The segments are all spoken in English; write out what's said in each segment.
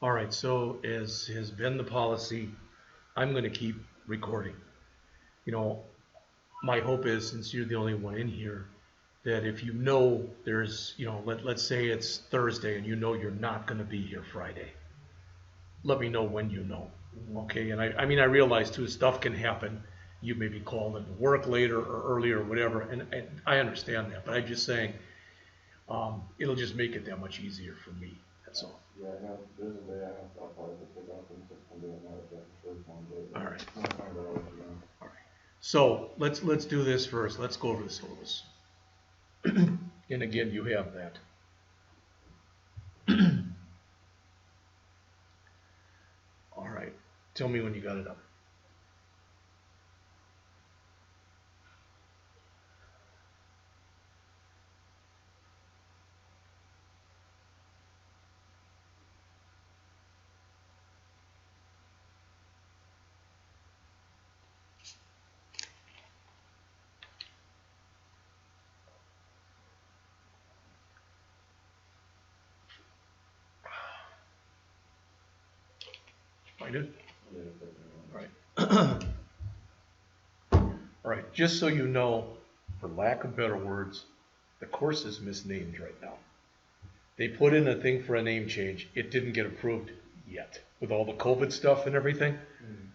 All right, so as has been the policy, I'm going to keep recording. You know, my hope is, since you're the only one in here, that if you know there's, let's say it's Thursday and you know you're not going to be here Friday, let me know when you know, okay? And I mean, I realize too, stuff can happen. You may be called into work later or earlier or whatever, and I understand that, but I'm just saying, it'll just make it that much easier for me, that's all. Yeah, no, there's a day I'll probably pick up and just come down and get the first one, but All right. All right. So let's do this first. Let's go over the syllabus. And again, you have that. All right. Tell me when you got it up. Find it? All right. All right. Just so you know, for lack of better words, the course is misnamed right now. They put in a thing for a name change. It didn't get approved yet with all the COVID stuff and everything.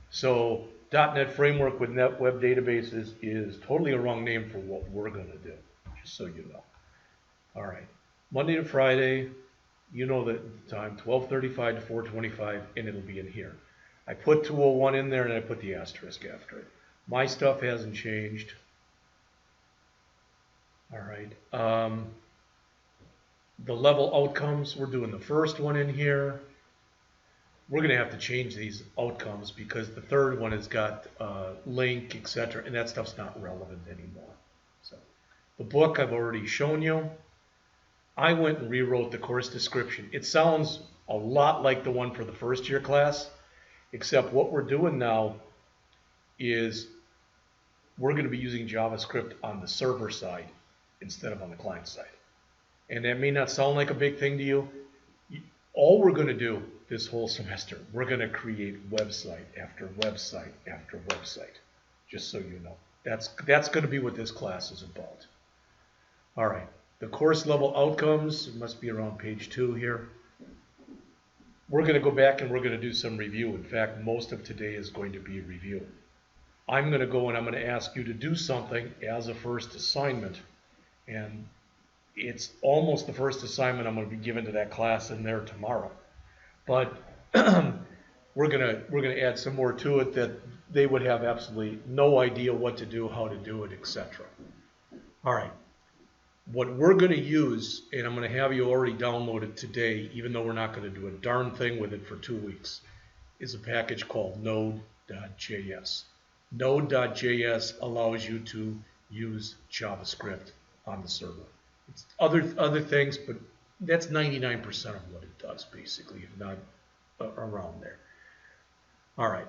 So .NET Framework with Net Web Databases is totally a wrong name for what we're going to do, just so you know. All right. Monday to Friday, you know the time, 12:35 to 4:25, and it'll be in here. I put 201 in there, and I put the asterisk after it. My stuff hasn't changed. All right. The level outcomes, we're doing the first one in here. We're going to have to change these outcomes because the third one has got link, etc., and that stuff's not relevant anymore. So the book I've already shown you. I went and rewrote the course description. It sounds a lot like the one for the first year class, except what we're doing now is we're going to be using JavaScript on the server side instead of on the client side. And that may not sound like a big thing to you. All we're going to do this whole semester, we're going to create website after website after website, just so you know. That's going to be what this class is about. All right, the course level outcomes, it must be around page 2 here. We're going to go back and we're going to do some review. In fact, most of today is going to be review. I'm going to go and I'm going to ask you to do something as a first assignment, and it's almost the first assignment I'm going to be given to that class in there tomorrow. But we're gonna add some more to it that they would have absolutely no idea what to do, how to do it, etc. All right. What we're going to use, and I'm going to have you already download it today, even though we're not going to do a darn thing with it for 2 weeks, is a package called Node.js. Node.js allows you to use JavaScript on the server. It's other things, but that's 99% of what it does, basically, if not around there. All right.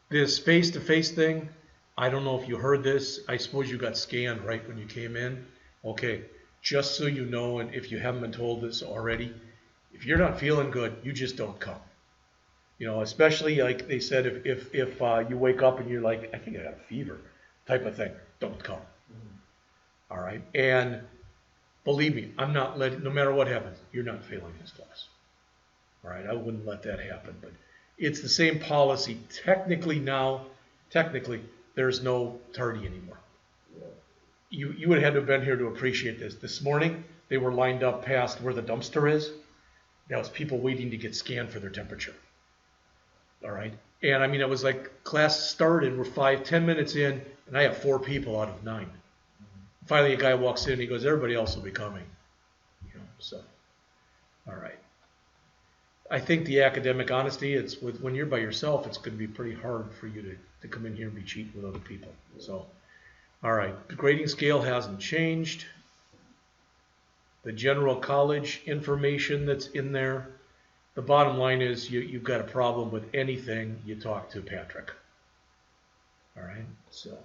This face-to-face thing, I don't know if you heard this. I suppose you got scanned right when you came in. Okay, just so you know, and if you haven't been told this already, if you're not feeling good, you just don't come. You know, especially like they said, if you wake up and you're like, I think I got a fever type of thing, don't come. All right, and believe me, I'm not letting, no matter what happens, you're not failing this class. All right, I wouldn't let that happen, but it's the same policy. Technically now, there's no tardy anymore. You would have had to have been here to appreciate this. This morning, they were lined up past where the dumpster is. That was people waiting to get scanned for their temperature. All right, and I mean, it was like class started, we're 5-10 minutes in, and I have 4 people out of 9. Finally, a guy walks in and he goes, everybody else will be coming. You know, so, all right. I think the academic honesty, it's when you're by yourself, it's going to be pretty hard for you to come in here and be cheating with other people. So, all right. The grading scale hasn't changed. The general college information that's in there. The bottom line is you've got a problem with anything, you talk to Patrick. All right. So.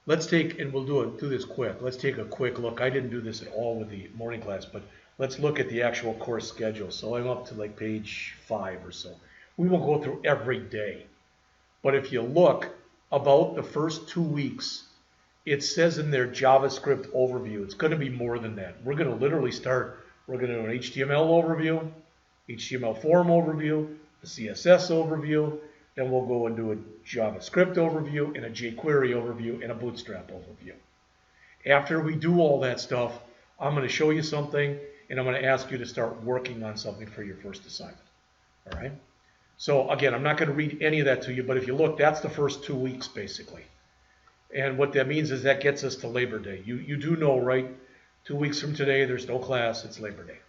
Let's take, and we'll do this quick. Let's take a quick look. I didn't do this at all with the morning class, but let's look at the actual course schedule. So I'm up to like page 5 or so. We won't go through every day. But if you look, about the first 2 weeks, it says in their JavaScript overview, it's going to be more than that. We're going to literally start, we're going to do an HTML overview, HTML form overview, a CSS overview, then we'll go and do a JavaScript overview, and a Jquery overview, and a Bootstrap overview. After we do all that stuff, I'm going to show you something, and I'm going to ask you to start working on something for your first assignment. All right? So again, I'm not going to read any of that to you, but if you look, that's the first 2 weeks basically. And what that means is that gets us to Labor Day. You do know, right? 2 weeks from today, there's no class, it's Labor Day.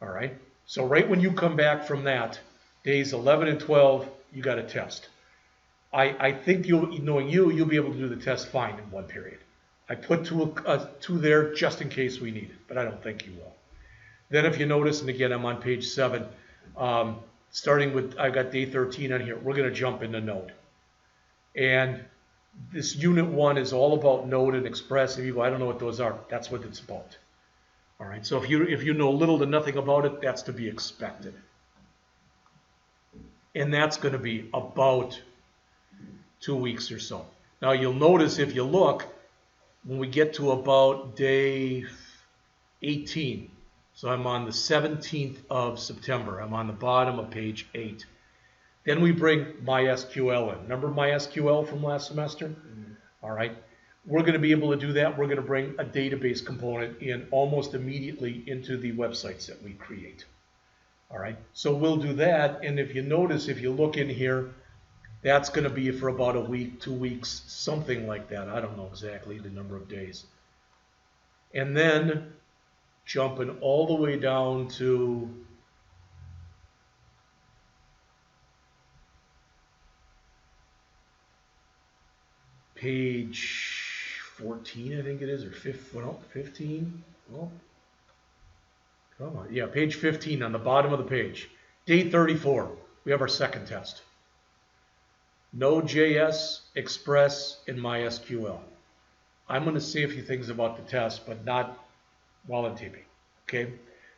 All right? So right when you come back from that, days 11 and 12, you got a test. I think knowing you'll be able to do the test fine in one period. I put two there just in case we need it, but I don't think you will. Then if you notice, and again, I'm on page 7, starting with, I've got day 13 on here, we're going to jump into Node. And this Unit 1 is all about Node and Express. If you go, I don't know what those are, that's what it's about. All right, so if you know little to nothing about it, that's to be expected. And that's going to be about 2 weeks or so. Now you'll notice if you look, when we get to about day 18, so I'm on the 17th of September, I'm on the bottom of page 8. Then we bring MySQL in. Remember MySQL from last semester? Mm-hmm. All right. We're going to be able to do that. We're going to bring a database component in almost immediately into the websites that we create. All right. So we'll do that. And if you notice, if you look in here, that's going to be for about a week, 2 weeks, something like that. I don't know exactly the number of days. And then jumping all the way down to page 14, I think it is, or 15. Oh, come on. Yeah, page 15 on the bottom of the page. Day 34, we have our second test. Node.js, Express, and MySQL. I'm going to say a few things about the test, but not while I'm taping. Okay?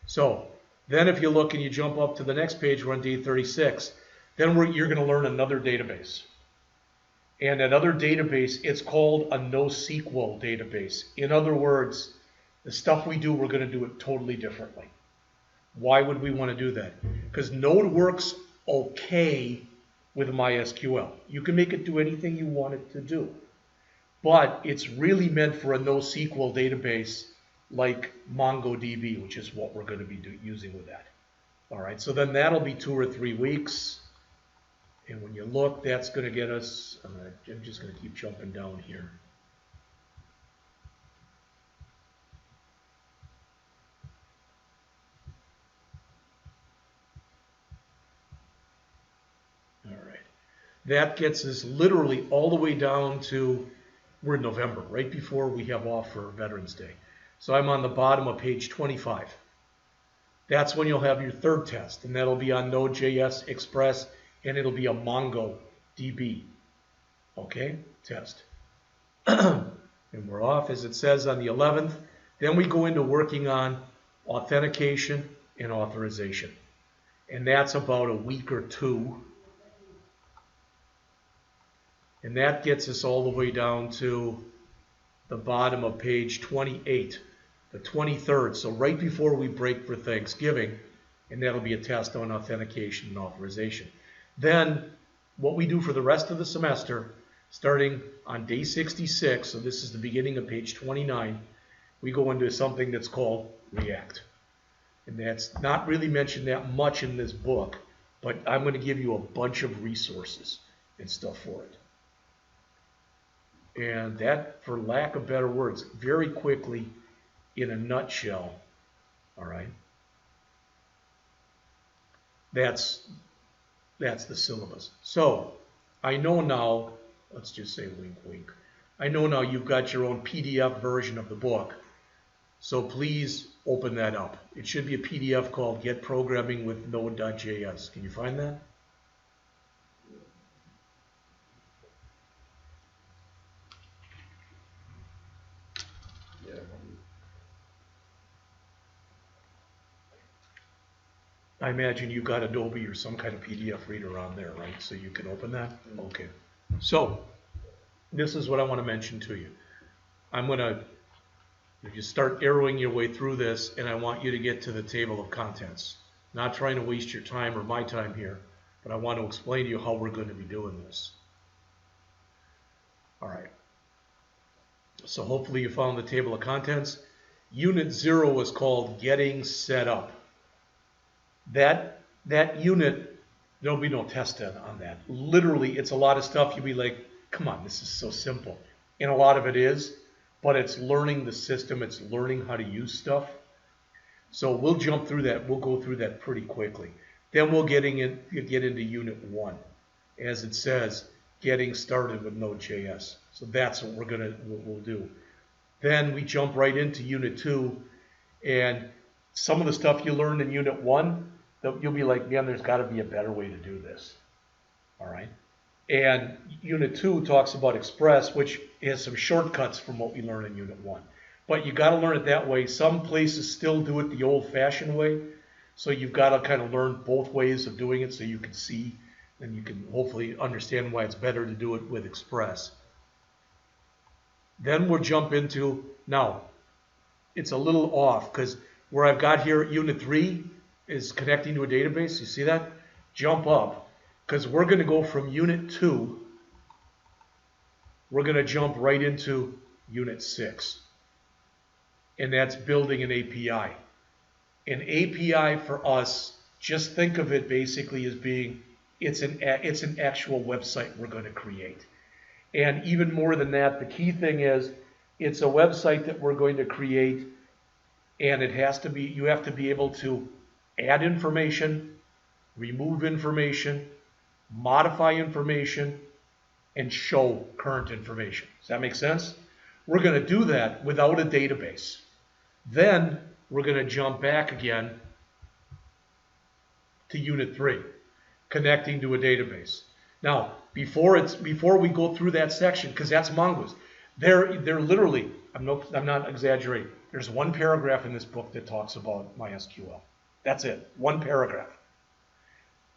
So, then if you look and you jump up to the next page, we're on day 36. Then you're going to learn another database. And another database, it's called a Nosql database. In other words, the stuff we do, we're going to do it totally differently. Why would we want to do that? Because Node works okay with MySQL. You can make it do anything you want it to do. But it's really meant for a NoSQL database like MongoDB, which is what we're going to be using with that. All right, so then that'll be 2 or 3 weeks. And when you look, that's going to get us, I'm just going to keep jumping down here. All right. That gets us literally all the way down to, we're in November, right before we have off for Veterans Day. So I'm on the bottom of page 25. That's when you'll have your third test, and that'll be on Node.js, Express, and it'll be a MongoDB. Okay, test. And we're off, as it says, on the 11th. Then we go into working on authentication and authorization. And that's about a week or 2. And that gets us all the way down to the bottom of page 28, the 23rd. So right before we break for Thanksgiving, and that'll be a test on authentication and authorization. Then what we do for the rest of the semester, starting on day 66, so this is the beginning of page 29, we go into something that's called React. And that's not really mentioned that much in this book, but I'm going to give you a bunch of resources and stuff for it. And that, for lack of better words, very quickly, in a nutshell, all right, that's the syllabus. So I know now, let's just say wink, wink. I know now you've got your own PDF version of the book. So please open that up. It should be a PDF called Get Programming with Node.js. Can you find that? Yeah. I imagine you got Adobe or some kind of PDF reader on there, right? So you can open that? Okay. So, this is what I want to mention to you. I'm going to just start arrowing your way through this, and I want you to get to the table of contents. Not trying to waste your time or my time here, but I want to explain to you how we're going to be doing this. All right. So hopefully you found the table of contents. Unit 0 is called Getting Set Up. That unit, there'll be no test on that. Literally, it's a lot of stuff. You'll be like, come on, this is so simple. And a lot of it is, but it's learning the system. It's learning how to use stuff. So we'll jump through that. We'll go through that pretty quickly. Then we'll get into Unit 1. As it says, getting started with Node.js. So that's what we'll do. Then we jump right into Unit 2. And some of the stuff you learned in Unit 1, you'll be like, man, there's got to be a better way to do this. All right. And Unit 2 talks about Express, which has some shortcuts from what we learned in Unit 1. But you got to learn it that way. Some places still do it the old-fashioned way. So you've got to kind of learn both ways of doing it so you can see and you can hopefully understand why it's better to do it with Express. Then we'll jump into, now, it's a little off because where I've got here Unit 3 is connecting to a database. You see that? Jump up because we're going to go from Unit 2. We're going to jump right into Unit 6. And that's building an API. An API for us, just think of it basically as being, it's an actual website we're going to create. And even more than that, the key thing is, it's a website that we're going to create, and it has to be, you have to be able to add information, remove information, modify information, and show current information. Does that make sense? We're going to do that without a database. Then we're going to jump back again to Unit 3, connecting to a database. Now, before we go through that section, because that's Mongoose, they're literally, I'm not exaggerating. There's one paragraph in this book that talks about MySQL. That's it, one paragraph.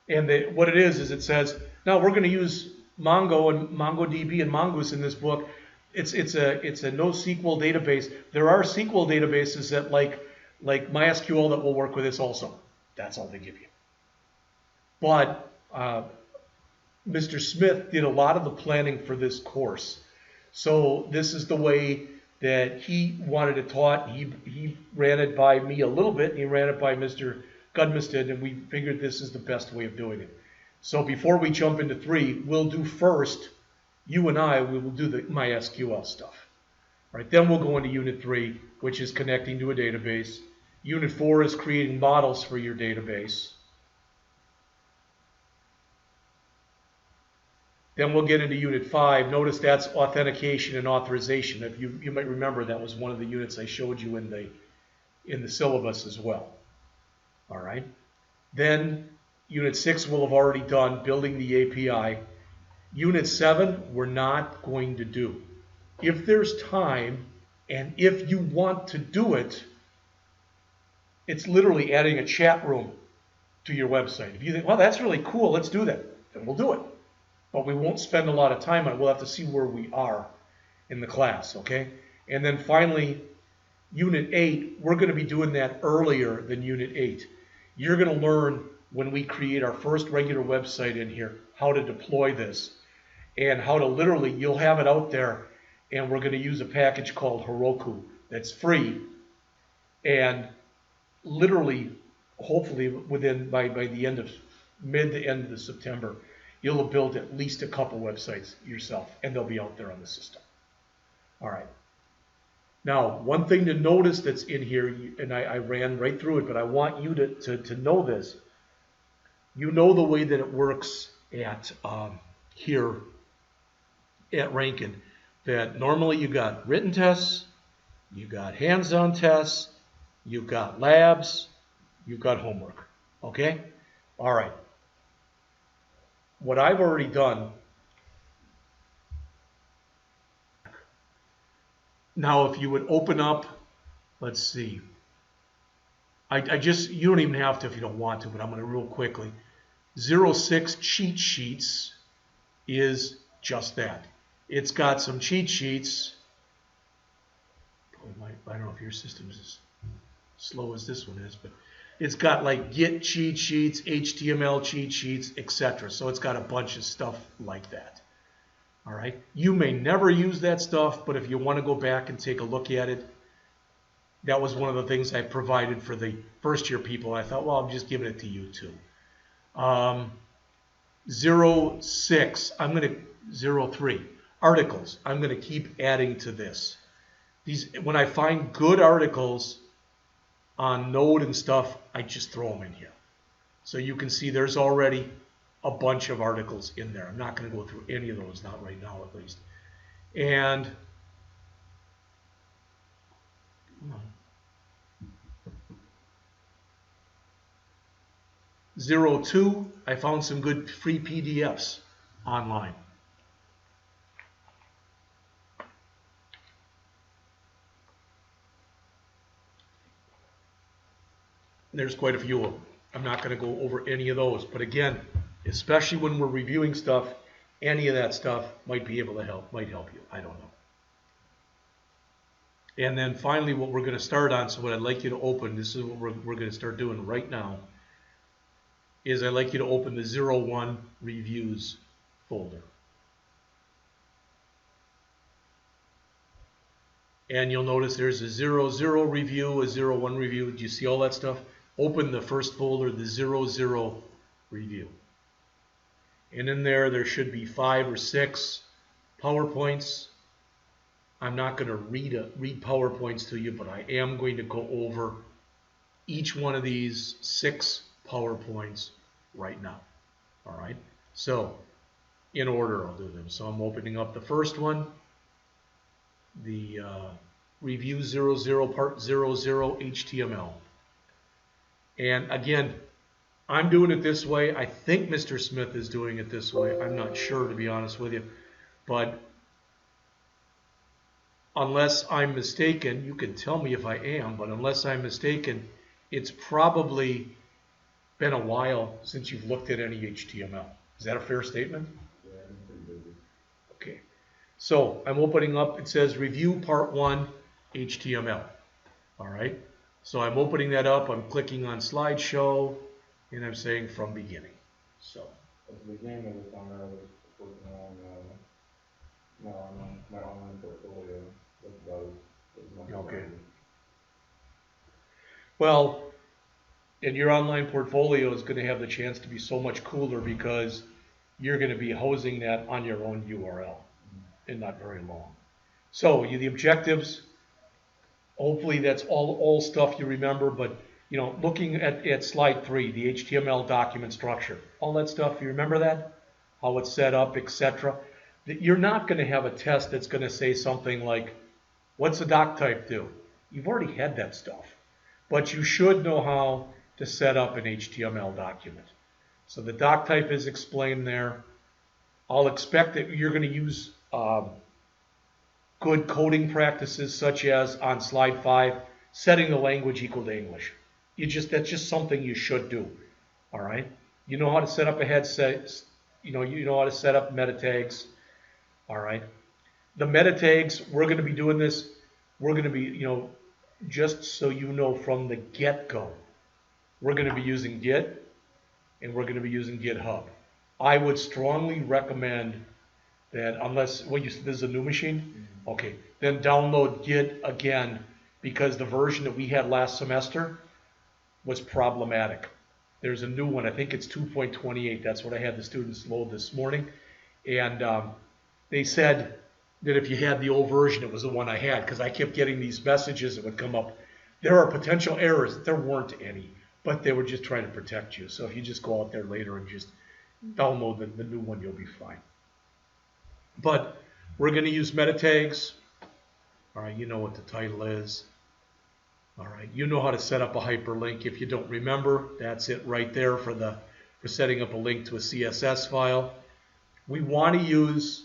And what it is it says, now we're going to use Mongo and MongoDB and Mongoose in this book. It's a NoSQL database. There are SQL databases that like MySQL that will work with this also. That's all they give you. But Mr. Smith did a lot of the planning for this course. So this is the way that he wanted it taught. He ran it by me a little bit, and he ran it by Mr. Gudmested, and we figured this is the best way of doing it. So before we jump into 3, we'll do first, you and I, we will do the MySQL stuff. Right, then we'll go into Unit 3, which is connecting to a database. Unit 4 is creating models for your database. Then we'll get into Unit 5. Notice that's authentication and authorization. If you might remember, that was one of the units I showed you in the syllabus as well. All right. Then Unit 6 we'll have already done, building the API. Unit 7 we're not going to do. If there's time and if you want to do it, it's literally adding a chat room to your website. If you think, well, that's really cool, let's do that, then we'll do it. But we won't spend a lot of time on it. We'll have to see where we are in the class, okay? And then finally, Unit 8, we're going to be doing that earlier than Unit 8. You're going to learn when we create our first regular website in here how to deploy this and how to literally, you'll have it out there, and we're going to use a package called Heroku that's free. And literally, hopefully, by the end of mid to end of September, you'll have built at least a couple websites yourself, and they'll be out there on the system. All right. Now, one thing to notice that's in here, and I ran right through it, but I want you to know this. You know the way that it works at here at Rankin, that normally you got written tests, you got hands-on tests, you've got labs, you've got homework. Okay? All right. What I've already done, now if you would open up, let's see, you don't even have to if you don't want to, but I'm going to real quickly. 06 cheat sheets is just that. It's got some cheat sheets. I don't know if your system's as slow as this one is, but it's got like Git cheat sheets, HTML cheat sheets, etc. So it's got a bunch of stuff like that. All right. You may never use that stuff, but if you want to go back and take a look at it, that was one of the things I provided for the first year people. I thought, well, I'm just giving it to you too. 06, 03 articles. I'm going to keep adding to this. When I find good articles on Node and stuff, I just throw them in here. So you can see there's already a bunch of articles in there. I'm not going to go through any of those, not right now at least. And 02, I found some good free PDFs online. There's quite a few of them. I'm not going to go over any of those, but again, especially when we're reviewing stuff, any of that stuff might be able to help, might help you. I don't know. And then finally, what we're going to start on, so what I'd like you to open, this is what we're going to start doing right now, is I'd like you to open the 01 reviews folder. And you'll notice there's a 00 review, a 01 review. Do you see all that stuff? Open the first folder, the 00 review. And in there should be 5 or 6 PowerPoints. I'm not going to read PowerPoints to you, but I am going to go over each one of these 6 PowerPoints right now. All right. So in order, I'll do them. So I'm opening up the first one, the Review 00 Part 00 HTML. And again, I'm doing it this way. I think Mr. Smith is doing it this way. I'm not sure, to be honest with you. But unless I'm mistaken, you can tell me if I am, but unless I'm mistaken, it's probably been a while since you've looked at any HTML. Is that a fair statement? Yeah, I'm pretty busy. Okay. So I'm opening up, it says Review Part 1 HTML. All right. So I'm opening that up, I'm clicking on Slideshow, and I'm saying From Beginning. So At the beginning of the summer, I was working on my online portfolio. That's about as much as I okay. did. Well, and your online portfolio is going to have the chance to be so much cooler because you're going to be hosting that on your own URL and not very long. So the objectives, hopefully that's all stuff you remember, but you know, looking at slide 3, the HTML document structure, all that stuff, you remember that? How it's set up, etc. You're not going to have a test that's going to say something like, what's a doc type do? You've already had that stuff. But you should know how to set up an HTML document. So the doc type is explained there. I'll expect that you're going to use good coding practices, such as on slide 5, setting the language equal to English. That's just something you should do. All right. You know how to set up a headset. You know how to set up meta tags. All right. The meta tags, we're going to be doing this. We're going to be, just so you know from the get-go, we're going to be using Git and we're going to be using GitHub. I would strongly recommend that unless, this is a new machine? Okay, then download Git again, because the version that we had last semester was problematic. There's a new one, I think it's 2.28. That's what I had the students load this morning. And they said that if you had the old version, it was the one I had, because I kept getting these messages that would come up. There are potential errors. There weren't any, but they were just trying to protect you. So if you just go out there later and just download the new one, you'll be fine. But we're going to use meta tags. All right, you know what the title is. All right, you know how to set up a hyperlink. If you don't remember, that's it right there for setting up a link to a CSS file. We want to use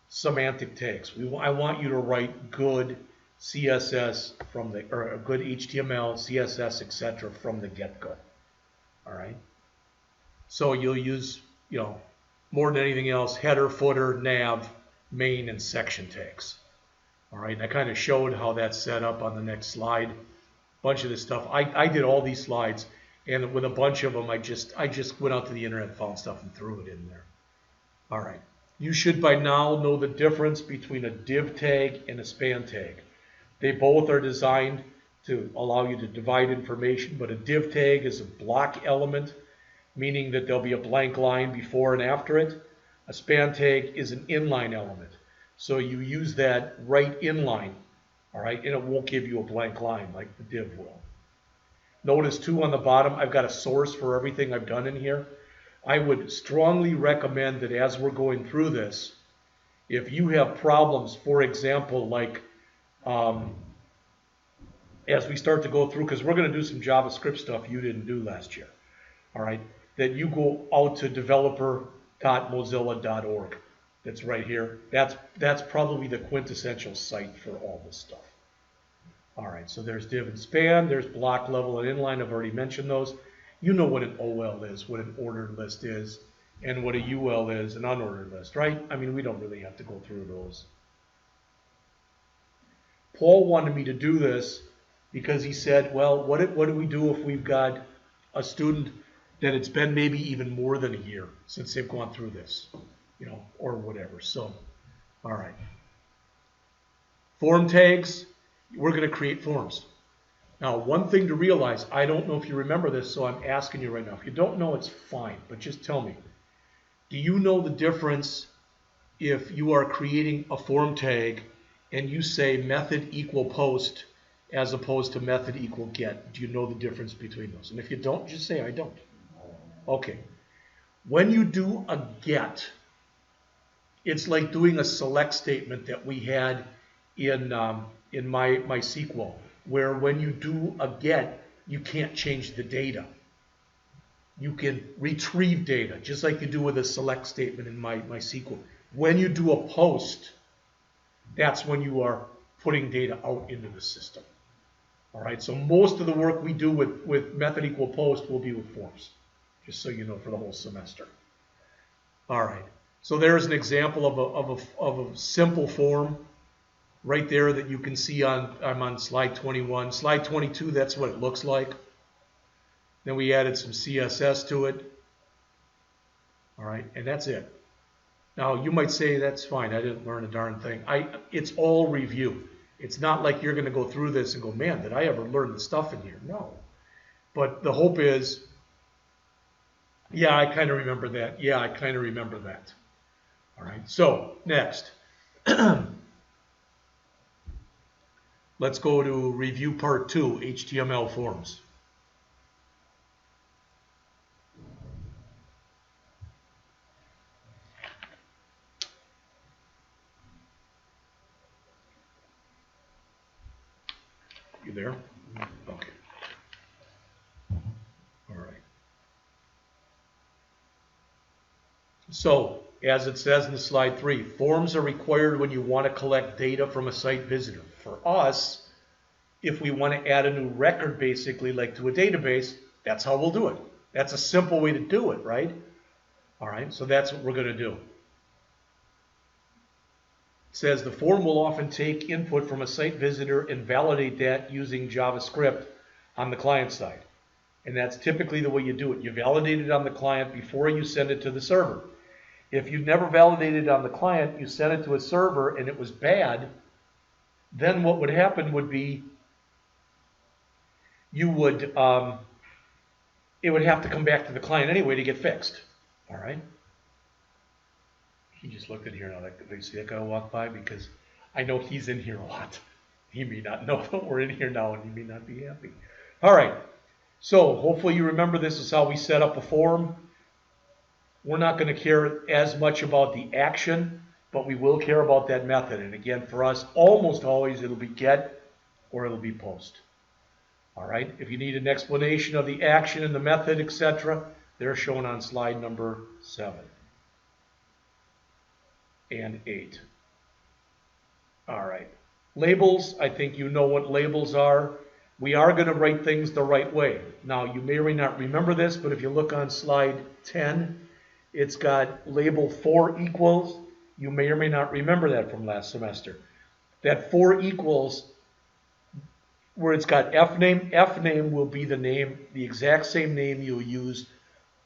semantic tags. I want you to write good CSS from the, or a good HTML, CSS, etc. from the get-go. All right. So you'll use, you know, more than anything else, header, footer, nav, main, and section tags. All right. And I kind of showed how that's set up on the next slide. Bunch of this stuff. I did all these slides, and with a bunch of them, I just went out to the internet, found stuff, and threw it in there. All right. You should by now know the difference between a div tag and a span tag. They both are designed to allow you to divide information, but a div tag is a block element, meaning that there'll be a blank line before and after it. A span tag is an inline element. So you use that right inline, all right, and it won't give you a blank line like the div will. Notice too on the bottom, I've got a source for everything I've done in here. I would strongly recommend that as we're going through this, if you have problems, for example, like as we start to go through, because we're going to do some JavaScript stuff you didn't do last year, all right, that you go out to developer.mozilla.org. That's right here. That's probably the quintessential site for all this stuff. All right, so there's div and span, there's block, level, and inline. I've already mentioned those. You know what an OL is, what an ordered list is, and what a UL is, an unordered list, right? I mean, we don't really have to go through those. Paul wanted me to do this because he said, well, what do we do if we've got a student that it's been maybe even more than a year since they've gone through this, you know, or whatever. So, all right. Form tags, we're going to create forms. Now, one thing to realize, I don't know if you remember this, so I'm asking you right now. If you don't know, it's fine, but just tell me. Do you know the difference if you are creating a form tag and you say method equal post as opposed to method equal get? Do you know the difference between those? And if you don't, just say I don't. Okay. When you do a get, it's like doing a select statement that we had in MySQL, where when you do a get, you can't change the data. You can retrieve data, just like you do with a select statement in MySQL. When you do a post, that's when you are putting data out into the system. All right, so most of the work we do with method equal post will be with forms, just so you know, for the whole semester. All right, so there's an example of a simple form right there that you can see I'm on slide 21. Slide 22, that's what it looks like. Then we added some CSS to it. All right, and that's it. Now, you might say, that's fine, I didn't learn a darn thing. It's all review. It's not like you're going to go through this and go, man, did I ever learn the stuff in here? No. But the hope is, yeah, I kind of remember that. Yeah, I kind of remember that. All right, so next. Let's go to review part 2, HTML forms. You there? Okay. All right. So, as it says in the slide 3, forms are required when you want to collect data from a site visitor. For us, if we want to add a new record, basically, like to a database, that's how we'll do it. That's a simple way to do it, right? All right, so that's what we're going to do. It says the form will often take input from a site visitor and validate that using JavaScript on the client side. And that's typically the way you do it. You validate it on the client before you send it to the server. If you never validated it on the client, you sent it to a server and it was bad, then what would happen would be you would, it would have to come back to the client anyway to get fixed. All right? He just looked in here now. Did you see that guy walk by? Because I know he's in here a lot. He may not know that we're in here now and he may not be happy. All right. So hopefully you remember this is how we set up a form. We're not going to care as much about the action, but we will care about that method. And again, for us, almost always it'll be get or it'll be post. All right. If you need an explanation of the action and the method, etc., they're shown on slide number 7 and 8. All right. Labels, I think you know what labels are. We are going to write things the right way. Now, you may or may not remember this, but if you look on slide 10, it's got label for equals. You may or may not remember that from last semester. That for equals, where it's got F name will be the name, the exact same name you'll use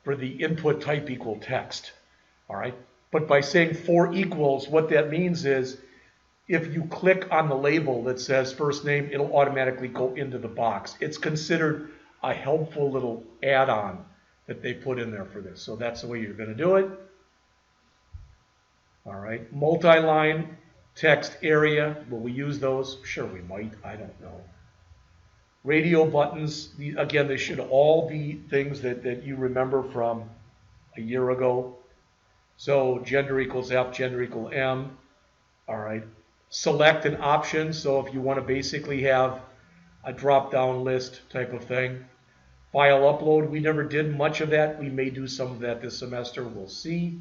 for the input type equal text. All right. But by saying for equals, what that means is if you click on the label that says first name, it'll automatically go into the box. It's considered a helpful little add-on that they put in there for this. So that's the way you're going to do it. All right. Multi-line text area. Will we use those? Sure, we might. I don't know. Radio buttons. Again, they should all be things that you remember from a year ago. So gender equals F, gender equal M. All right. Select an option. So if you want to basically have a drop-down list type of thing. File upload. We never did much of that. We may do some of that this semester. We'll see.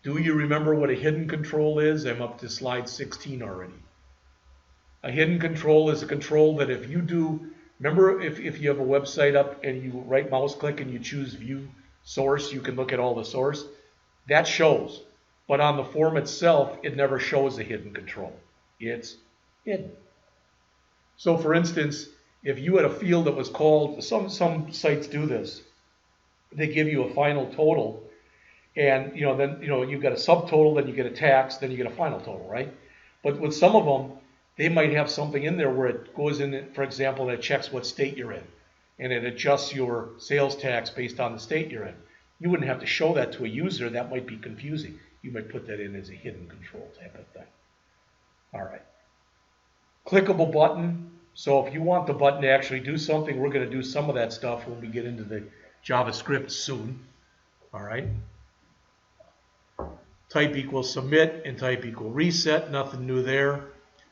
Do you remember what a hidden control is? I'm up to slide 16 already. A hidden control is a control that if you do, remember if you have a website up and you right mouse click and you choose view source, you can look at all the source. That shows. But on the form itself, it never shows a hidden control. It's hidden. So for instance, if you had a field that was called, some sites do this. They give you a final total, and then you've got a subtotal, then you get a tax, then you get a final total, right? But with some of them, they might have something in there where it goes in, for example, and it checks what state you're in, and it adjusts your sales tax based on the state you're in. You wouldn't have to show that to a user. That might be confusing. You might put that in as a hidden control type of thing. All right. Clickable button. So if you want the button to actually do something, we're going to do some of that stuff when we get into the JavaScript soon. All right. Type equals submit and type equal reset. Nothing new there.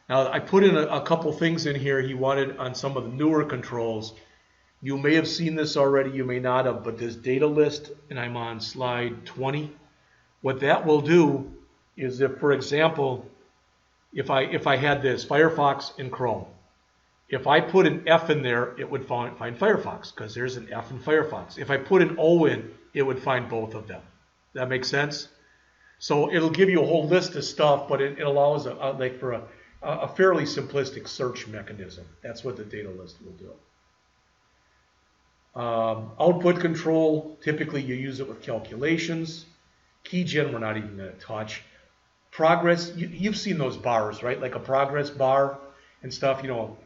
Now I put in a couple things in here he wanted on some of the newer controls. You may have seen this already, you may not have, but this data list, and I'm on slide 20. What that will do is if, for example, if I had this Firefox and Chrome, if I put an F in there, it would find Firefox because there's an F in Firefox. If I put an O in, it would find both of them. That makes sense? So it'll give you a whole list of stuff, but it allows for a fairly simplistic search mechanism. That's what the data list will do. Output control, typically you use it with calculations. Keygen, we're not even going to touch. Progress, you've seen those bars, right? Like a progress bar and stuff,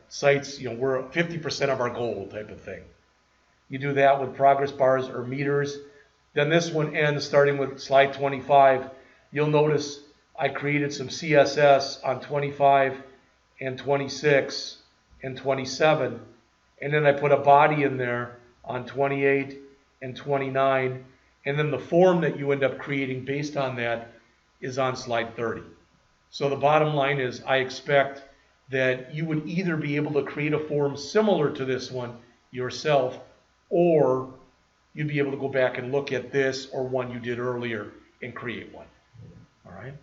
sites, we're 50% of our goal type of thing. You do that with progress bars or meters. Then this one ends starting with slide 25. You'll notice I created some CSS on 25 and 26 and 27. And then I put a body in there on 28 and 29. And then the form that you end up creating based on that is on slide 30. So the bottom line is I expect that you would either be able to create a form similar to this one yourself, or you'd be able to go back and look at this or one you did earlier and create one. All right?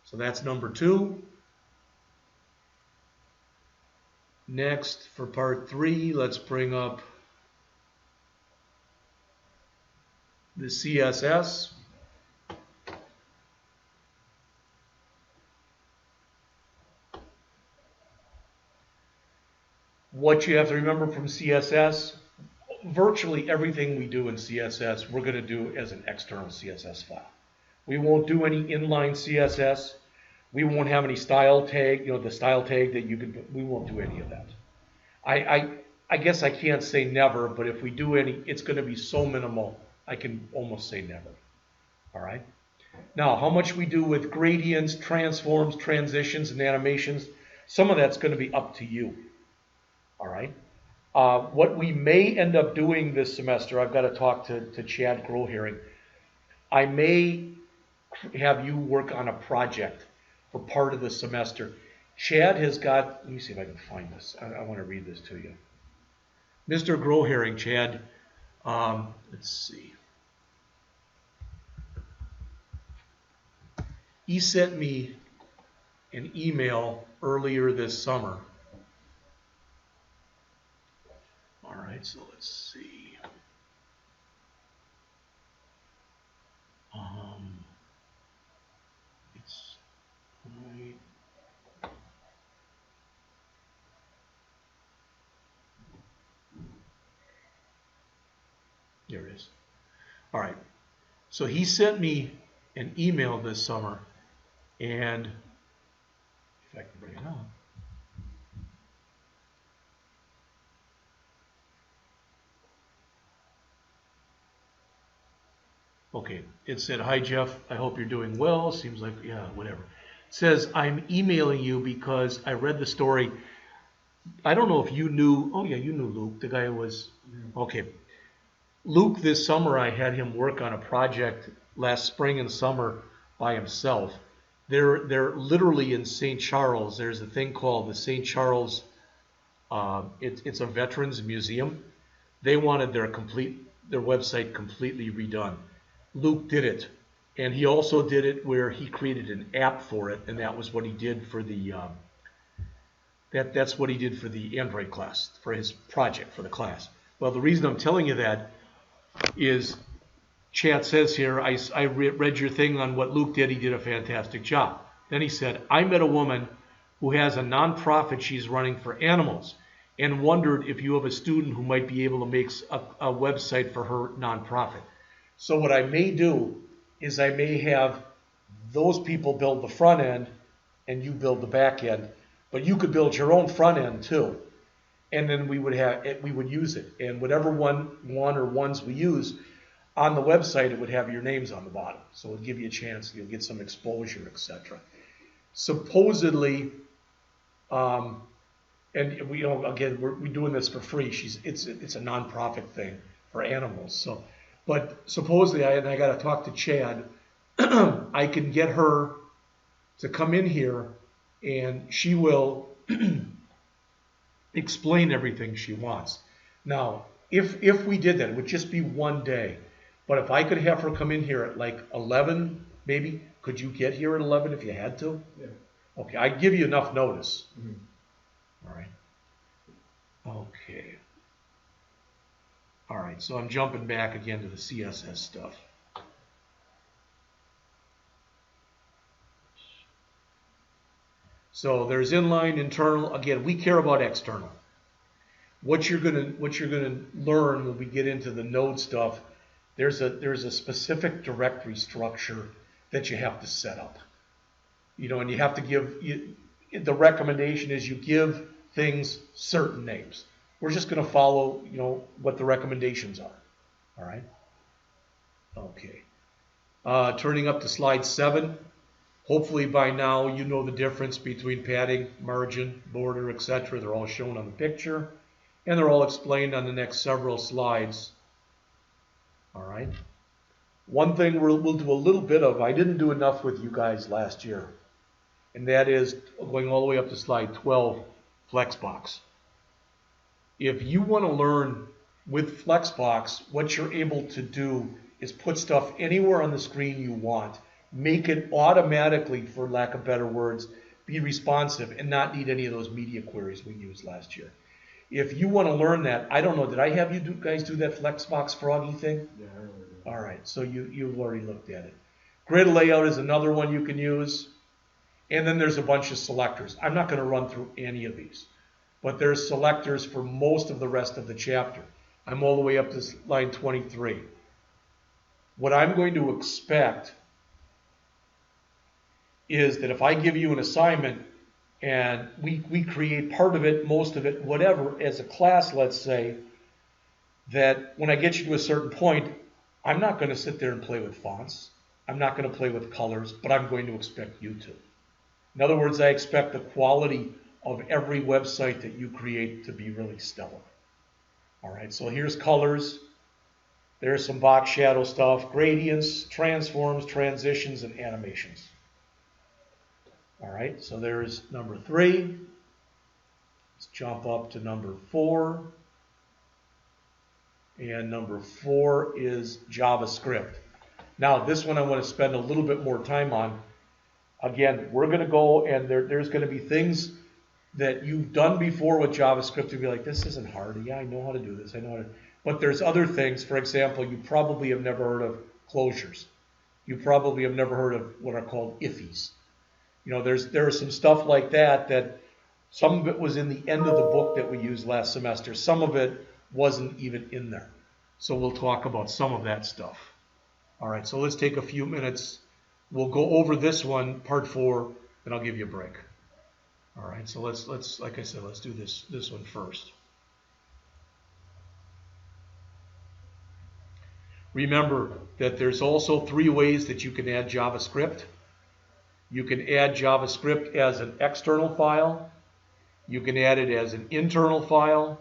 So that's number 2. Next, for part 3, let's bring up the CSS. What you have to remember from CSS, virtually everything we do in CSS, we're going to do as an external CSS file. We won't do any inline CSS. We won't have any style tag, the style tag that you could, we won't do any of that. I guess I can't say never, but if we do any, it's going to be so minimal, I can almost say never. All right? Now, how much we do with gradients, transforms, transitions, and animations, some of that's going to be up to you. All right? What we may end up doing this semester, I've got to talk to Chad Grohearing. I may have you work on a project for part of the semester. Chad has got, let me see if I can find this. I want to read this to you. Mr. Grohearing, Chad, let's see. He sent me an email earlier this summer. All right, so let's see. It's right. There it is. All right. So he sent me an email this summer, and if I can bring it up. Okay, it said, "Hi Jeff, I hope you're doing well." Seems like, yeah, whatever. It says, "I'm emailing you because I read the story." I don't know if you knew, oh yeah, you knew Luke, the guy who was, okay. Luke, this summer, I had him work on a project last spring and summer by himself. They're literally in St. Charles. There's a thing called the St. Charles, it's a veterans museum. They wanted their website completely redone. Luke did it, and he also did it where he created an app for it, and that was what he did for the that's what he did for the Android class, for his project for the class. Well, the reason I'm telling you that is, chat says here, I read your thing on what Luke did. He did a fantastic job. Then he said, "I met a woman who has a nonprofit she's running for animals, and wondered if you have a student who might be able to make a website for her nonprofit." So what I may do is I may have those people build the front end and you build the back end, but you could build your own front end too. And then we would use it, and whatever one or ones we use on the website, it would have your names on the bottom, so it would give you a chance, you'll get some exposure, etc. Supposedly, and we, again, we're doing this for free. It's a nonprofit thing for animals. So, but supposedly, I got to talk to Chad. I can get her to come in here, and she will explain everything she wants. Now, if we did that, it would just be one day. But if I could have her come in here at like 11, maybe, could you get here at 11 if you had to? Yeah. Okay, I'd give you enough notice. Mm-hmm. All right. Okay. All right, so I'm jumping back again to the CSS stuff. So there's inline, internal. Again, we care about external. What you're gonna learn when we get into the node stuff, there's a specific directory structure that you have to set up. You know, and you have to the recommendation is you give things certain names. We're just going to follow, what the recommendations are. All right. Okay. Turning up to slide 7. Hopefully by now you know the difference between padding, margin, border, etc. They're all shown on the picture, and they're all explained on the next several slides. All right. One thing we'll do a little bit of, I didn't do enough with you guys last year, and that is going all the way up to slide 12, Flexbox. If you want to learn with Flexbox, what you're able to do is put stuff anywhere on the screen you want, make it automatically, for lack of better words, be responsive and not need any of those media queries we used last year. If you want to learn that, I don't know, did I have you guys do that Flexbox Froggy thing? Yeah, I remember. All right, so you've already looked at it. Grid layout is another one you can use. And then there's a bunch of selectors. I'm not going to run through any of these, but there's selectors for most of the rest of the chapter. I'm all the way up to line 23. What I'm going to expect is that if I give you an assignment and we create part of it, most of it, whatever, as a class, let's say, that when I get you to a certain point, I'm not going to sit there and play with fonts. I'm not going to play with colors, but I'm going to expect you to. In other words, I expect the quality of every website that you create to be really stellar. All right, so here's colors. There's some box shadow stuff, gradients, transforms, transitions, and animations. All right, so there's number 3. Let's jump up to number 4. And number 4 is JavaScript. Now, this one I want to spend a little bit more time on. Again, we're going to go and there's going to be things that you've done before with JavaScript to be like, this isn't hard. Yeah, I know how to do this. I know how to. But there's other things. For example, you probably have never heard of closures. You probably have never heard of what are called ifs. You know, there is some stuff like that some of it was in the end of the book that we used last semester. Some of it wasn't even in there. So we'll talk about some of that stuff. All right, so let's take a few minutes. We'll go over this one, part 4, and I'll give you a break. All right, so let's like I said, let's do this one first. Remember that there's also 3 ways that you can add JavaScript. You can add JavaScript as an external file. You can add it as an internal file.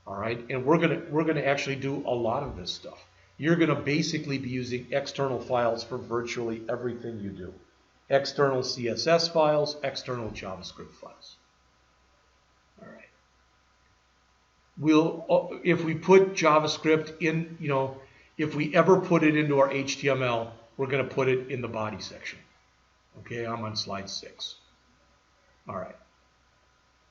All right, and we're gonna actually do a lot of this stuff. You're gonna basically be using external files for virtually everything you do. External CSS files, external JavaScript files. All right. If we put JavaScript in, you know, if we ever put it into our HTML, we're going to put it in the body section. Okay, I'm on slide 6. All right.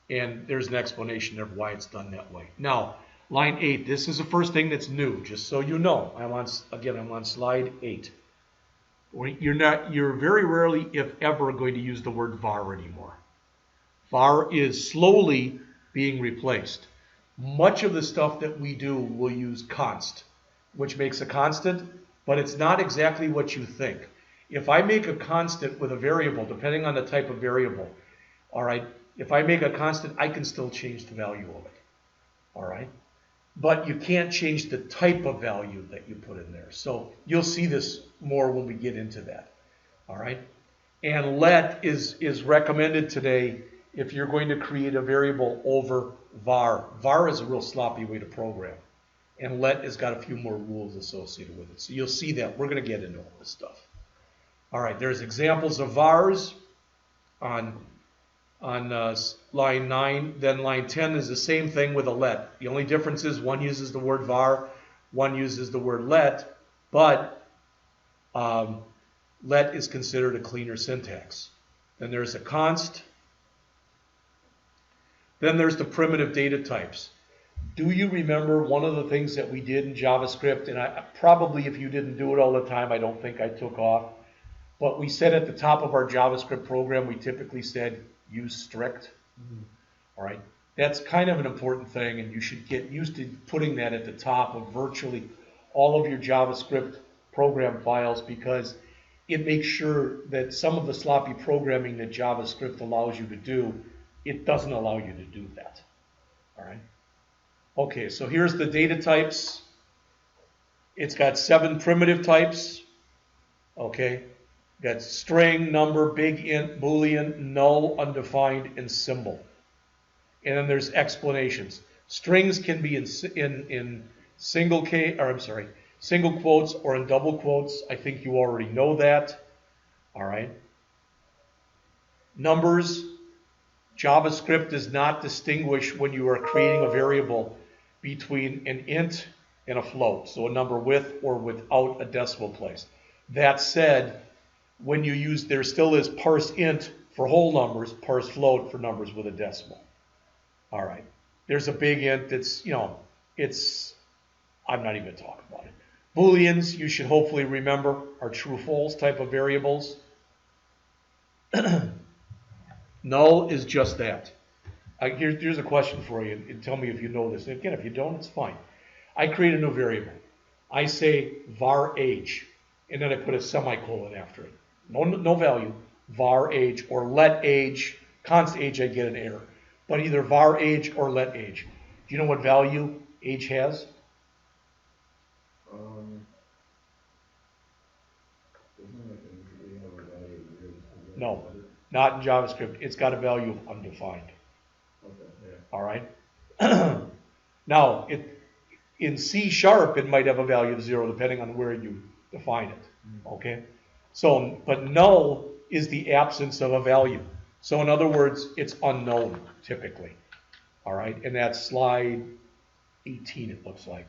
And there's an explanation of why it's done that way. Now, line 8, this is the first thing that's new, just so you know. I'm on slide 8. You're very rarely, if ever, going to use the word var anymore. Var is slowly being replaced. Much of the stuff that we do will use const, which makes a constant, but it's not exactly what you think. If I make a constant with a variable, depending on the type of variable, all right, if I make a constant, I can still change the value of it, all right? But you can't change the type of value that you put in there. So you'll see this more when we get into that, all right? And let is recommended today if you're going to create a variable over var. Var is a real sloppy way to program. And let has got a few more rules associated with it. So you'll see that. We're going to get into all this stuff. All right, there's examples of vars on line 9. Then line 10 is the same thing with a let. The only difference is one uses the word var, one uses the word let, but let is considered a cleaner syntax. Then there's a const. Then there's the primitive data types. Do you remember one of the things that we did in JavaScript, and I probably if you didn't do it all the time, I don't think I took off, but we said at the top of our JavaScript program, we typically said use strict. All right, that's kind of an important thing, and you should get used to putting that at the top of virtually all of your JavaScript program files because it makes sure that some of the sloppy programming that JavaScript allows you to do, it doesn't allow you to do that. All right. Okay, so here's the data types. It's got 7 primitive types. Okay, got string, number, big int, Boolean, null, undefined, and symbol. And then there's explanations. Strings can be in single quotes or in double quotes. I think you already know that. All right. Numbers. JavaScript does not distinguish when you are creating a variable between an int and a float, so a number with or without a decimal place. That said, when you use, there still is parse int for whole numbers, parse float for numbers with a decimal. All right, there's a big int that's, you know, I'm not even going to talk about it. Booleans, you should hopefully remember, are true-false type of variables. Null is just that. Here's a question for you, and tell me if you know this. And again, if you don't, it's fine. I create a new variable. I say var age, and then I put a semicolon after it. No value, var age, or let age, const age, I get an error. But either var age or let age. Do you know what value age has? No, not in JavaScript. It's got a value of undefined. Okay, yeah. All right. Now, in C#, it might have a value of 0 depending on where you define it. Okay. So, but null is the absence of a value. So, in other words, it's unknown typically. All right, and that's slide 18. It looks like.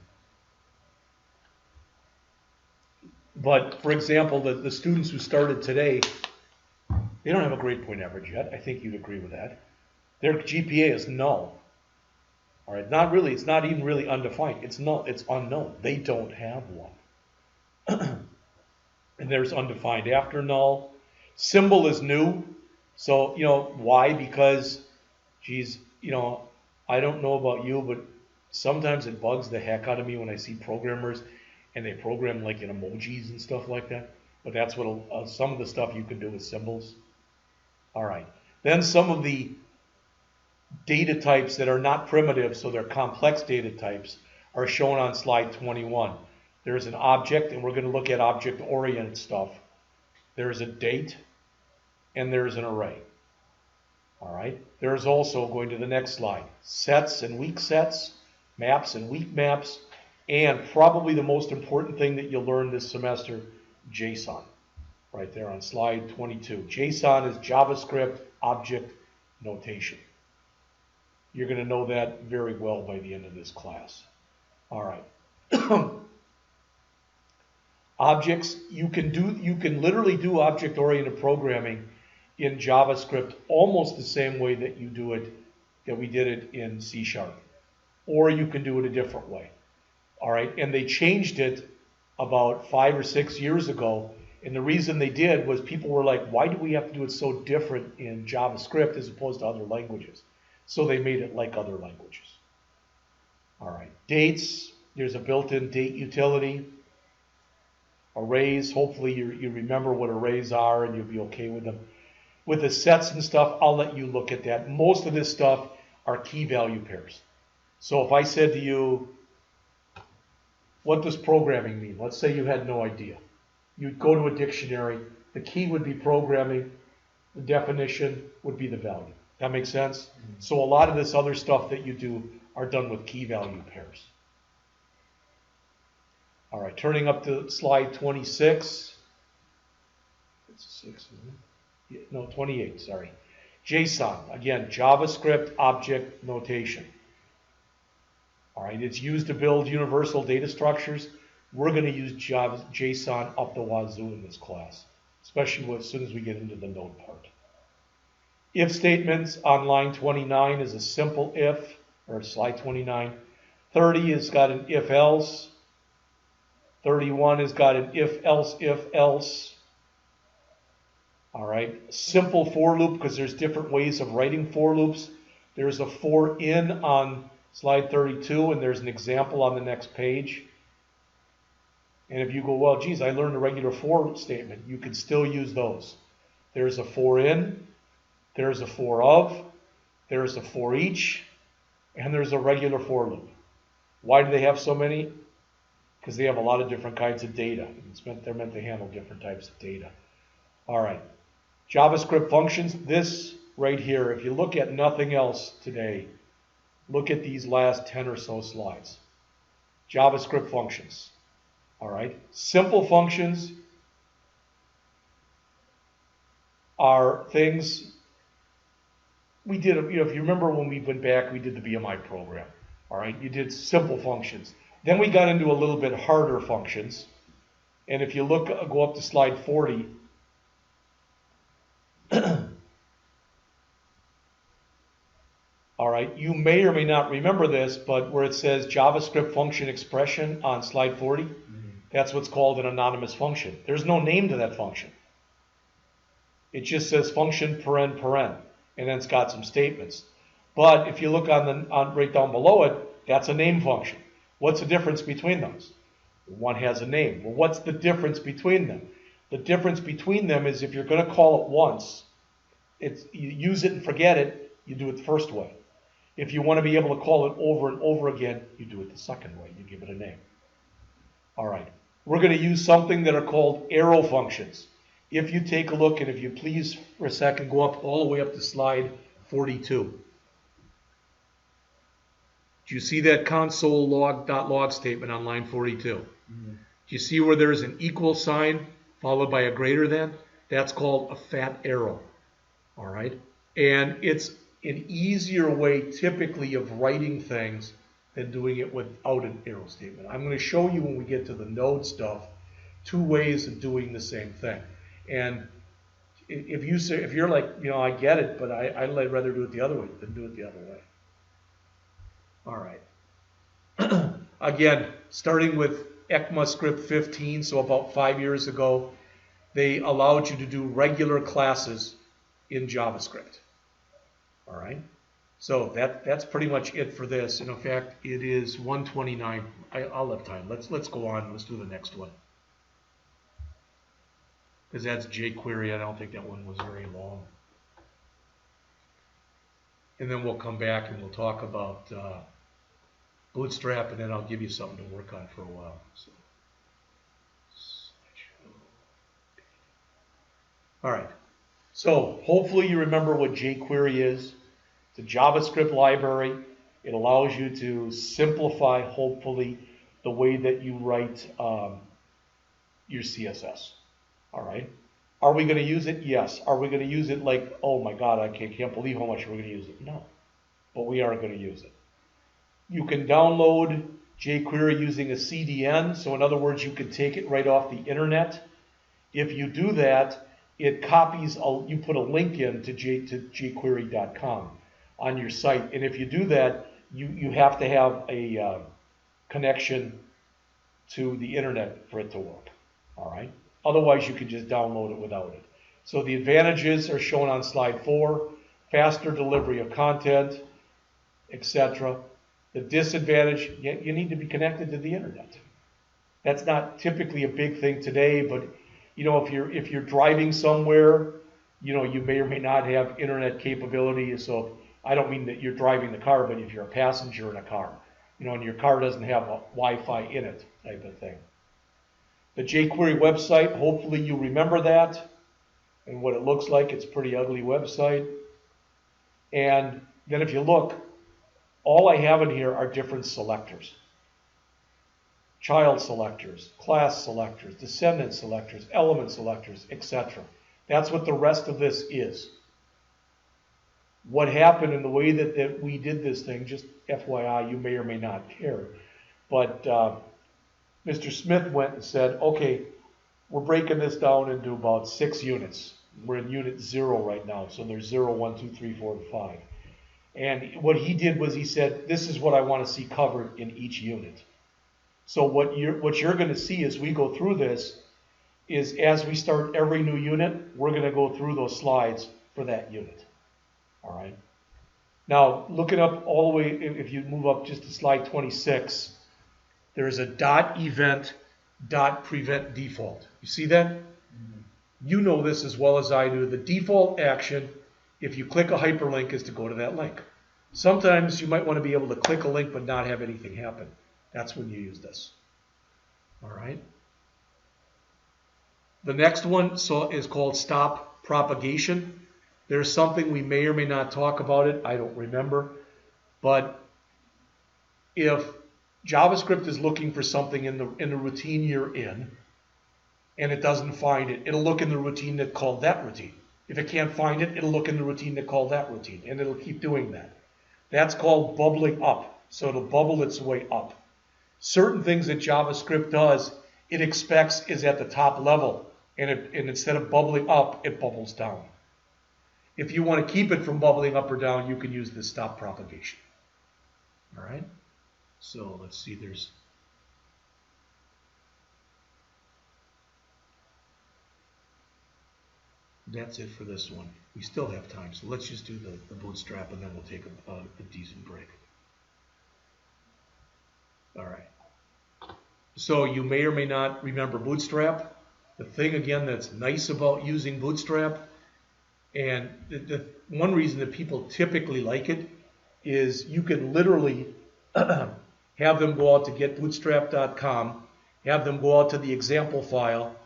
But for example, the students who started today, They don't have a grade point average yet. I think you'd agree with that. Their GPA is null. All right, not really. It's not even really undefined. It's null. It's unknown. They don't have one. And there's undefined after null. Symbol is new. So, why? Because, geez, I don't know about you, but sometimes it bugs the heck out of me when I see programmers and they program like in emojis and stuff like that. But that's what some of the stuff you can do with symbols. All right. Then some of the data types that are not primitive, so they're complex data types, are shown on slide 21. There's an object, and we're going to look at object-oriented stuff. There's a date, and there's an array. All right. There's also, going to the next slide, sets and weak sets, maps and weak maps, and probably the most important thing that you'll learn this semester, JSON. Right there on slide 22. JSON is JavaScript object notation. You're going to know that very well by the end of this class. All right. Objects, you can literally do object-oriented programming in JavaScript almost the same way that we did it in C#. Or you can do it a different way. All right, and they changed it about 5 or 6 years ago, and the reason they did was people were like, why do we have to do it so different in JavaScript as opposed to other languages? So they made it like other languages. All right, dates, there's a built-in date utility. Arrays, hopefully you remember what arrays are and you'll be okay with them. With the sets and stuff, I'll let you look at that. Most of this stuff are key value pairs. So if I said to you, what does programming mean? Let's say you had no idea. You'd go to a dictionary. The key would be programming. The definition would be the value. That makes sense? Mm-hmm. So a lot of this other stuff that you do are done with key value pairs. All right, turning up to slide 26. It's 6, isn't it? Yeah, no, 28, sorry. JSON, again, JavaScript object notation. All right, it's used to build universal data structures. We're going to use JSON up the wazoo in this class, especially as soon as we get into the node part. If statements on line 29 is a simple if, or slide 29. 30 has got an if-else. 31 has got an if-else, if-else. All right, simple for loop, because there's different ways of writing for loops. There's a for in on slide 32, and there's an example on the next page. And if you go, well, geez, I learned a regular for statement, you can still use those. There's a for in, there's a for of, there's a for each, and there's a regular for loop. Why do they have so many? Because they have a lot of different kinds of data. They're meant to handle different types of data. All right, JavaScript functions. This right here, if you look at nothing else today, look at these last 10 or so slides. JavaScript functions. All right, simple functions are things we did. If you remember when we went back, we did the BMI program. All right, you did simple functions. Then we got into a little bit harder functions. And if you look, go up to slide 40. All right, you may or may not remember this, but where it says JavaScript function expression on slide 40, that's what's called an anonymous function. There's no name to that function. It just says function paren paren, and then it's got some statements. But if you look on right down below it, that's a name function. What's the difference between those? One has a name. Well, what's the difference between them? The difference between them is if you're going to call it once, you use it and forget it, you do it the first way. If you want to be able to call it over and over again, you do it the second way. You give it a name. All right. We're going to use something that are called arrow functions. If you take a look, and if you please for a second go up all the way up to slide 42. Do you see that console log.log statement on line 42? Mm-hmm. Do you see where there's an equal sign followed by a greater than? That's called a fat arrow. All right? And it's an easier way typically of writing things than doing it without an arrow statement. I'm going to show you when we get to the node stuff 2 ways of doing the same thing. And if you say, if you're like, I get it, but I'd rather do it the other way than do it the other way. All right. Again, starting with ECMAScript 15, so about 5 years ago, they allowed you to do regular classes in JavaScript. All right. So that's pretty much it for this. And in fact, it is 1:29. I'll have time. Let's go on. Let's do the next one. Because that's Jquery. I don't think that one was very long. And then we'll come back and we'll talk about Bootstrap, and then I'll give you something to work on for a while. So, all right. So hopefully you remember what Jquery is. It's a JavaScript library. It allows you to simplify, hopefully, the way that you write your CSS. All right. Are we going to use it? Yes. Are we going to use it like, oh my God, I can't believe how much we're going to use it? No. But we are going to use it. You can download Jquery using a CDN. So in other words, you can take it right off the internet. If you do that, it copies, you put a link in to jquery.com on your site. And if you do that, you have to have a connection to the internet for it to work. All right. Otherwise, you can just download it without it. So the advantages are shown on slide 4, faster delivery of content, etc. The disadvantage, you need to be connected to the internet. That's not typically a big thing today, but if you're driving somewhere, you may or may not have internet capability. So I don't mean that you're driving the car, but if you're a passenger in a car, and your car doesn't have a Wi-Fi in it type of thing. The Jquery website, hopefully you remember that and what it looks like. It's a pretty ugly website. And then if you look, all I have in here are different selectors. Child selectors, class selectors, descendant selectors, element selectors, etc. That's what the rest of this is. What happened in the way that we did this thing, just FYI, you may or may not care, but Mr. Smith went and said, okay, we're breaking this down into about 6 units. We're in unit 0 right now, so there's 0, 1, 2, 3, 4, and 5. And what he did was he said, this is what I want to see covered in each unit. So what you're going to see as we go through this is as we start every new unit, we're going to go through those slides for that unit. All right. Now, looking up all the way, if you move up just to slide 26, there's a .event, .prevent default. You see that? Mm-hmm. You know this as well as I do. The default action, if you click a hyperlink, is to go to that link. Sometimes you might want to be able to click a link but not have anything happen. That's when you use this. All right. The next one is called stop propagation. There's something we may or may not talk about it. I don't remember. But if JavaScript is looking for something in the routine you're in, and it doesn't find it, it'll look in the routine that called that routine. If it can't find it, it'll look in the routine that called that routine, and it'll keep doing that. That's called bubbling up. So it'll bubble its way up. Certain things that JavaScript does, it expects is at the top level, and instead of bubbling up, it bubbles down. If you want to keep it from bubbling up or down, you can use the stop propagation. All right? So let's see, that's it for this one. We still have time, so let's just do the Bootstrap, and then we'll take a decent break. All right. So you may or may not remember Bootstrap. The thing, again, that's nice about using Bootstrap, and the one reason that people typically like it, is you can literally have them go out to getbootstrap.com, have them go out to the example file,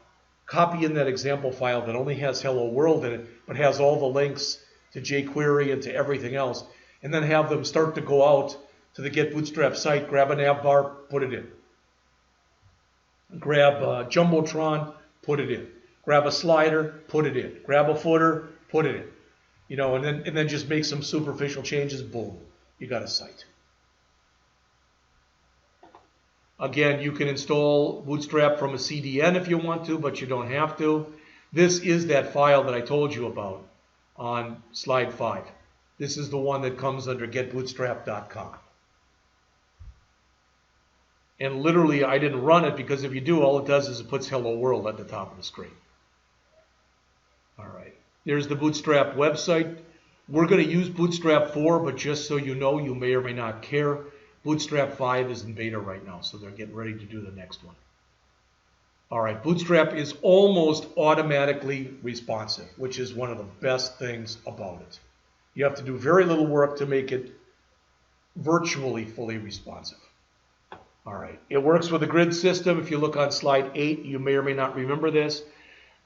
copy in that example file that only has hello world in it, but has all the links to Jquery and to everything else, and then have them start to go out to the Get Bootstrap site, grab a nav bar, put it in. Grab Jumbotron, put it in. Grab a slider, put it in. Grab a footer, put it in. And then just make some superficial changes, boom, you got a site. Again, you can install Bootstrap from a CDN if you want to, but you don't have to. This is that file that I told you about on slide 5. This is the one that comes under getbootstrap.com. And literally, I didn't run it because if you do, all it does is it puts hello world at the top of the screen. All right, there's the Bootstrap website. We're going to use Bootstrap 4, but just so you know, you may or may not care, Bootstrap 5 is in beta right now, so they're getting ready to do the next one. All right, Bootstrap is almost automatically responsive, which is one of the best things about it. You have to do very little work to make it virtually fully responsive. All right, it works with a grid system. If you look on slide 8, you may or may not remember this.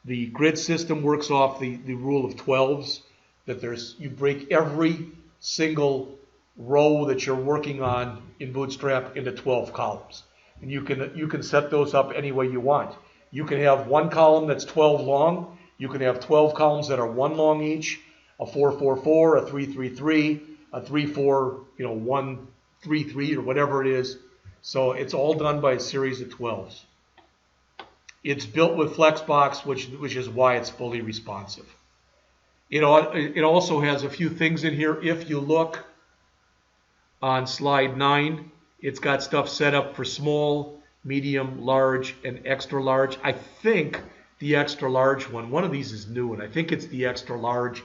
The grid system works off the rule of 12s, that you break every single row that you're working on in Bootstrap into 12 columns. And you can set those up any way you want. You can have one column that's 12 long. You can have 12 columns that are 1 long each, a 444, a 333, a 34, 133, or whatever it is. So it's all done by a series of 12s. It's built with Flexbox, which is why it's fully responsive. It also has a few things in here. If you look on slide 9, it's got stuff set up for small, medium, large, and extra large. I think the extra large one of these is new, and I think it's the extra large.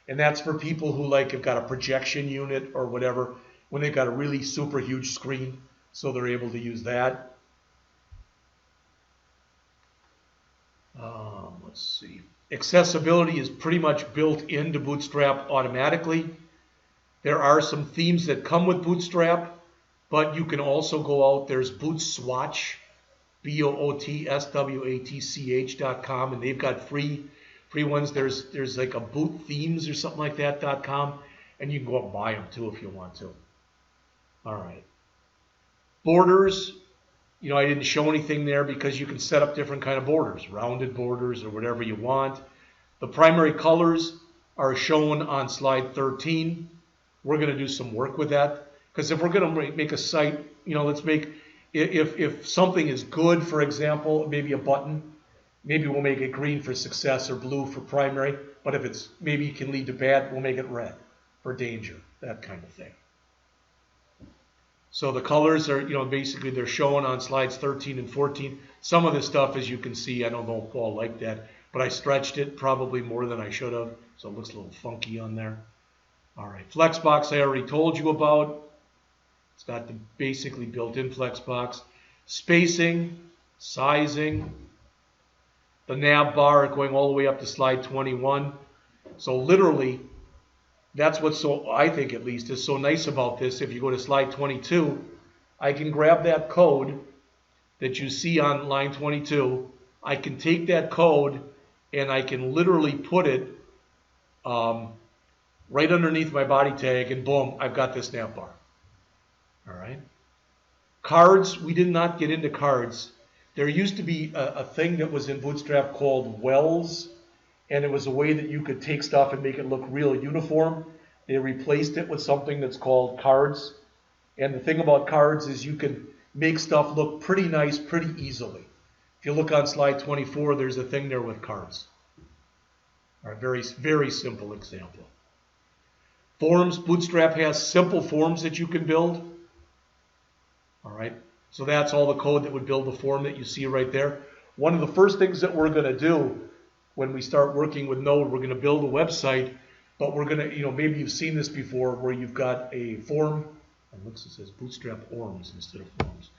And that's for people who have got a projection unit or whatever, when they've got a really super huge screen, so they're able to use that. Let's see. Accessibility is pretty much built into Bootstrap automatically. There are some themes that come with Bootstrap, but you can also go out. There's Bootswatch, BOOTSWATCH.com, and they've got free ones. There's like a Boot Themes or something like that.com, and you can go out and buy them too if you want to. All right. Borders. I didn't show anything there because you can set up different kind of borders, rounded borders or whatever you want. The primary colors are shown on slide 13. We're going to do some work with that because if we're going to make a site, let's make, if something is good, for example, maybe a button, maybe we'll make it green for success or blue for primary, but if it's maybe it can lead to bad, we'll make it red for danger, that kind of thing. So the colors are, basically they're shown on slides 13 and 14. Some of this stuff, as you can see, I don't know if Paul liked that, but I stretched it probably more than I should have, so it looks a little funky on there. All right, Flexbox I already told you about. It's got the basically built-in Flexbox. Spacing, sizing, the nav bar going all the way up to slide 21. So literally, that's what's I think at least, is so nice about this. If you go to slide 22, I can grab that code that you see on line 22. I can take that code and I can literally put it right underneath my body tag, and boom, I've got this nav bar. All right. Cards, we did not get into cards. There used to be a thing that was in Bootstrap called wells, and it was a way that you could take stuff and make it look real uniform. They replaced it with something that's called cards. And the thing about cards is you can make stuff look pretty nice pretty easily. If you look on slide 24, there's a thing there with cards. All right, very, very simple example. Forms, Bootstrap has simple forms that you can build. All right, so that's all the code that would build the form that you see right there. One of the first things that we're going to do when we start working with Node, we're going to build a website, but we're going to, maybe you've seen this before where you've got a form. It looks, it says Bootstrap Orms instead of forms.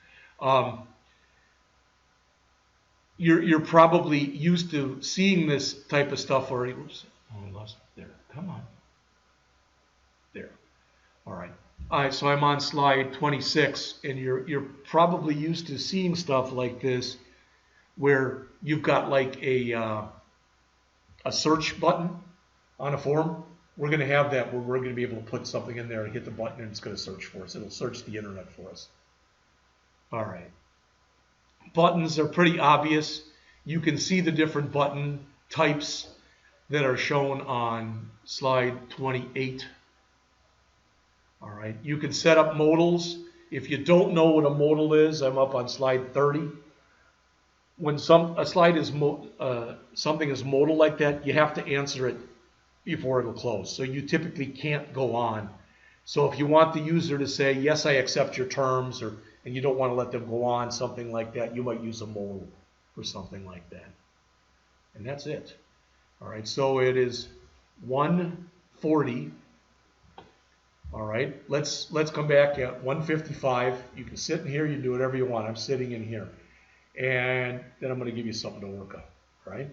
You're probably used to seeing this type of stuff already. Oops, I lost it there. Come on. There. All right. All right, so I'm on slide 26, and you're probably used to seeing stuff like this where you've got like a search button on a form. We're going to have that where we're going to be able to put something in there and hit the button and it's going to search for us. It'll search the internet for us. All right. Buttons are pretty obvious. You can see the different button types that are shown on slide 28. All right. You can set up modals. If you don't know what a modal is, I'm up on slide 30. when a slide is something is modal like that, you have to answer it before it'll close. So you typically can't go on. So if you want the user to say, yes, I accept your terms, and you don't want to let them go on, something like that, you might use a modal for something like that. And that's it. All right, so it is 1:40. All right, let's come back at 1:55. You can sit in here, you can do whatever you want. I'm sitting in here. And then I'm going to give you something to work on, all right?